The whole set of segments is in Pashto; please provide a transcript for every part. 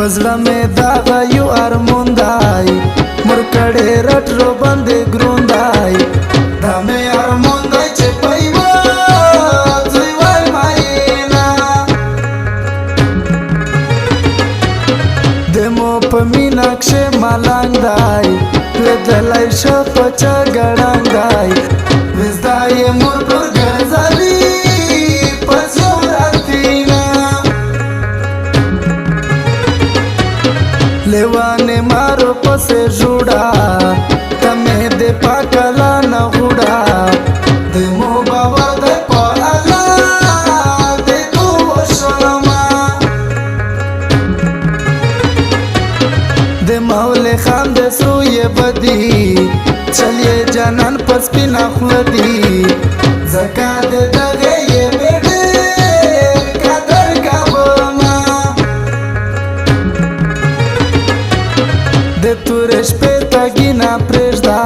پزړه مې دغه یو ارمان دی مور کړې رټ رو باندې ګرون دی دا مې ارمان دی چې په یوه ځای وای ماینا د مو په مینا کښې ملنګ دی لیدلی شه په چا ګړنګ دی وزدا یې مور پر ګرځوي लेवाने मारो पसे जुड़ा तमे दे पाकला न हुड़ा दे मो बाबा दे पाला दे तू शर्मा दे मौले खान दे सोये बदी चलिए जानन पस पिना खुलदी जका दे दगे ये बेटे de tu respeta gina prejda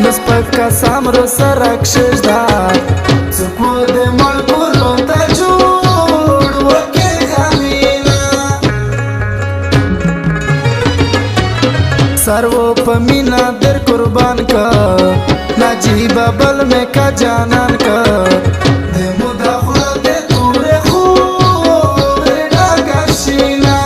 nos păca samro sărac șeșda țucu de mol puro ta jur oche hamina sarvo pamina der kurban ka najiba bal me ka janan ka de muda khula de ture khu reda kashina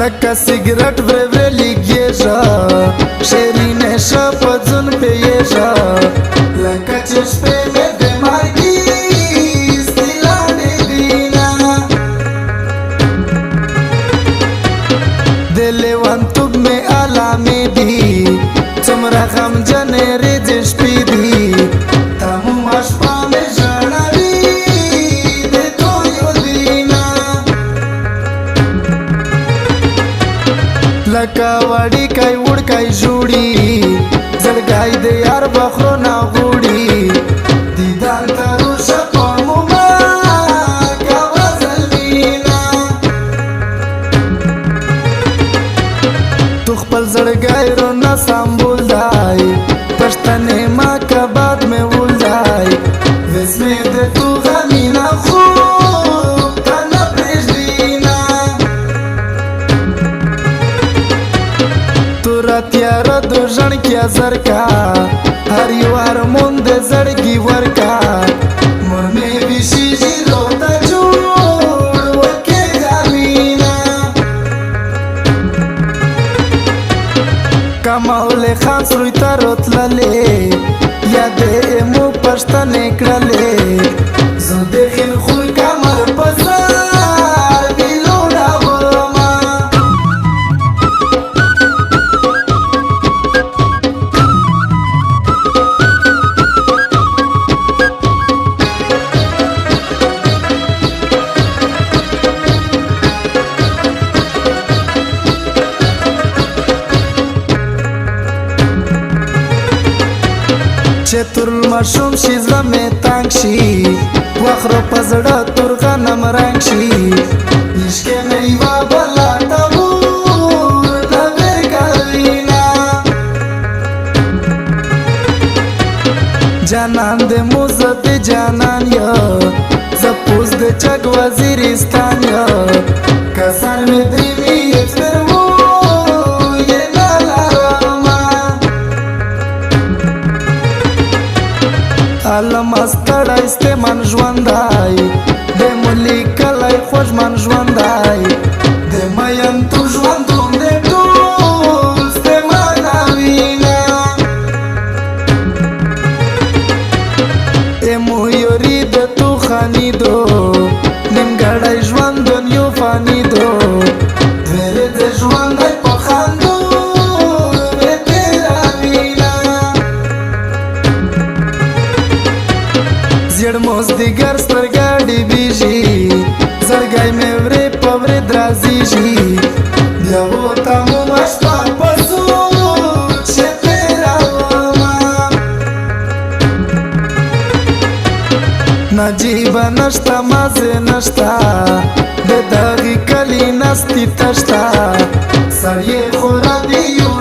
लका सिगरेट व्रे लिगेजा शेरीने शपजून पेयेजा लका चष्पे में दे मार्गी स्तिलाने दीना दिले वंतुब में आलामे दी चमरा खम जने रिजिश पी दी तमु मशपा में जड़ारी दे तो यो दीना लका वाड़ी काई उड़ काई जुड़ी जड़गाई दे यार बखरो ना गुड़ी दीदान तारू शपमु मा कावा जलमीना तू खपल जड़गाई रो ना सांबुल दाई पश्तने मा का बाद में उल दाई विस्मे दे तू गमीना खूब तना प्रेजदीना تیارا دو جن کیا زرکا هر یوار مونده زرگی ورکا مرمه بیشی جیلو تا جوڑ وکه غامینا کمال خان سروی تا روتلله یاده مو پشتنه کرله زو دخین خوی کمر پسر چتر مشوم شي زړه مې تنګ شي وخره په زړه تور غنم رنګ شي عشق مې یوه بله تبور د ورکوینا جانان د موزه د جانان یا زه پوز د چک وزیرستان یا کسان مې دریمي اکسپرمو علم استړی استمن ژوندای د ملي کلی خوږ من ژوندای د مین تو ژوندون د ټول استمناوینا امو یوري د تو خانیدو نیمګړی ژوندون یو فانیدو دره د ژوندای په خاندو زیړ موز دیگر سترګاډي بیږي زړګی مې ورې په ورې درازیږي تموم شپه په سوچ تېرومه نجیبه نشته مزې نشته د دغې کلي نستي تشته سر یې خو رادیو